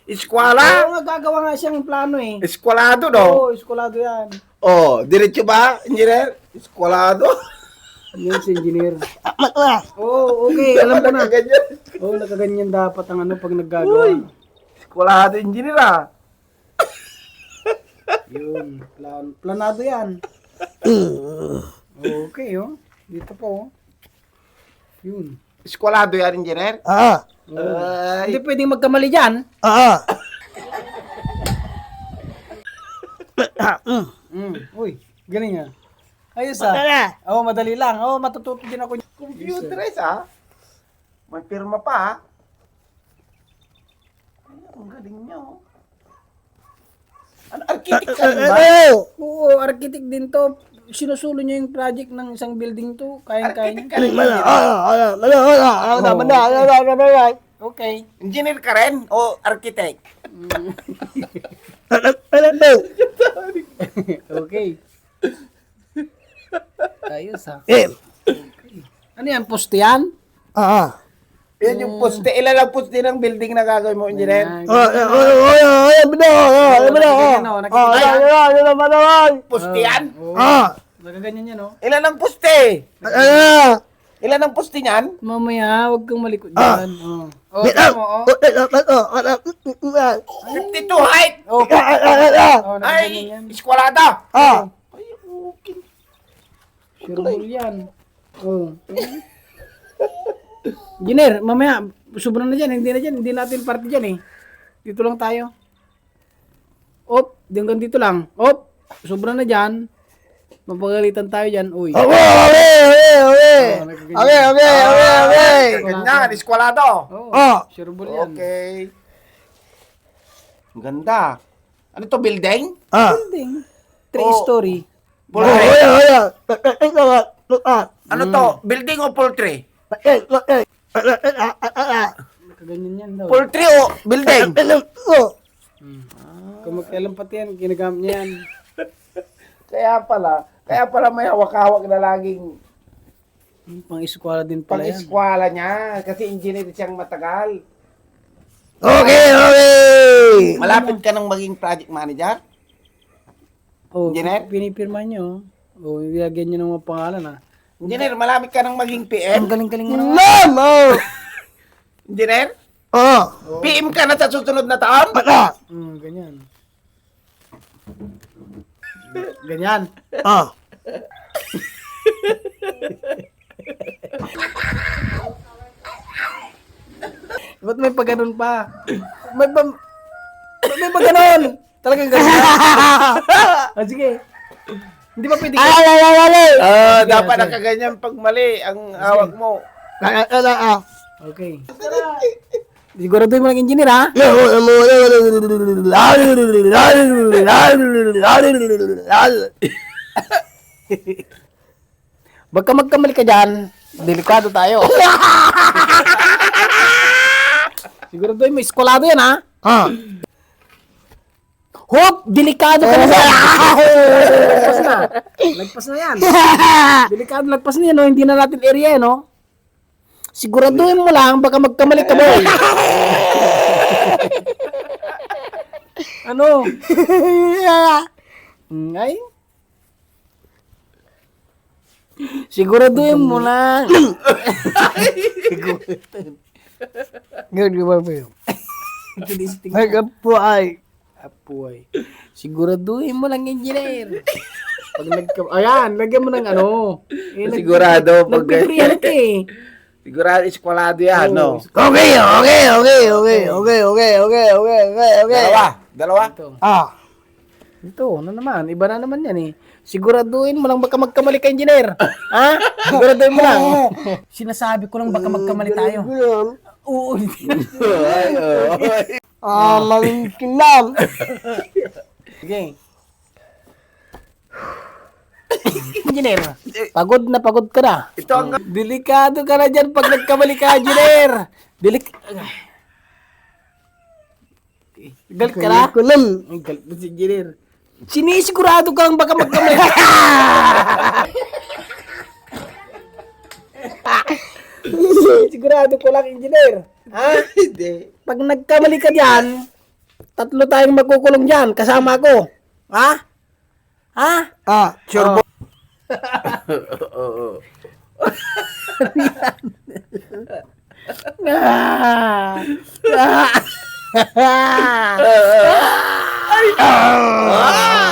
Eskwala? Oo, gagawa nga siyang plano eh. Eskwalado, no? Oo, eskwalado yan. Oh, diretso ba, engineer? Eskwalado? Yan si engineer. Oo, okay, alam ko na. Nakaganyan. Oo, nakaganyan dapat ang ano pag naggagawa. Eskwalado, engineer, ah. Yun, planado yan. Okay, oh. Dito po, oh. Yun. Eskwalado yan, engineer? Ah. Ay. Hindi pwedeng magkamali dyan. Ah. Uy, galing ah. Ayos ah. Oo, madali lang. Oo, matututo din ako. Computerized, ah. May pirma pa, ah. Ay, ang galing niya, oh. Ano, architect ka rin ba? Oo, architect din to. Sinusulo niya yung project ng isang building to. Kaya-kaya Architect niya. ka rin ba? Okay. Engineer ka rin o architect? Okay. Ayos ah. Eh. Ano yan? Poste yan? Ah. Yan yung poste. Ilan ang poste ng building na gagawin mo, engineer? Poste yan? Nagaganyan yan, oh. Ilan ang poste? Ilan ang poste niyan? Mamaya, huwag kang malikot dyan. Oh, tama mo, oh. 52 height! Oh, nagaganyan Ay, yan. eskwalada! Ay, okay. Sure ball yan. Oh. Engineer, mamaya, sobrang na dyan. Hindi natin party dyan eh. Dito lang tayo. Op, hanggang dito lang. Op, sobrang na dyan. Mapagalitan tayo dyan. Uy. Ganyan, eskwalado. Oh, sure ball yan. Okay. Ang ganda. Ano to, building? Building. 3-story. Poultry? Ano to, building o poultry? Kaganyan yan daw. Poultry o building? Kung magkailan pati yan, ginagamit niya yan. Kaya pala may hawak-hawak na laging Pang-eskwala din pala yan. pag-eskwala niya. Kasi engineer siyang matagal. Okay. Malapit ka nang maging project manager? Oh, Engineer? pinipirma nyo. Oh, ilagyan nyo ng mga pangalan ah. Engineer, malapit ka nang maging Ang PM? galing-galing mo naman. Engineer? PM ka na sa susunod na taon? Ganyan. Ganyan. Ba't may pagganon pa? May pagganon! Talagang ganyan. Sige. Hindi ba pwede Dapat nakaganyan pag mali ang hawak mo. Okay. Siguraduhin mo ng engineer ha? Baka magkamali ka dyan. Delikado tayo. Siguraduhin mo, eskwalado yan ha? Hop! Delikado ka na dyan. Lagpas na. Lagpas na yan. Delikado, lagpas na yan. No? Hindi na natin area no? Siguraduhin mo lang, baka magkamali ka boy. Ano? Ay? Siguraduhin mo lang. Apoy. Siguraduhin mo lang, engineer. Pag ayan, lagyan mo ng ano. Sigurado pag Nagpipiriyan ka eh. sigurado eskwalado yan, no? Okay. Dalawa. Ito, ano naman, iba na naman yan eh. Siguraduhin mo lang baka magkamali ka, engineer. Ha? Siguraduhin mo lang. Sinasabi ko lang baka magkamali tayo. Oo. Malinkilam. Sige. Engineer, pagod ka na. Ito ang Delikado ka na dyan pag nagkamali ka, engineer. Galit ka na? Ang galit mo si engineer. Sinisigurado kang baka magkamali ka. Sigurado ko lang, engineer. Ha? hindi. Pag nagkamali ka dyan, tatlo tayong magkukulong dyan, kasama ko. Ha? Ha? Sure, boss. Ah! Ah!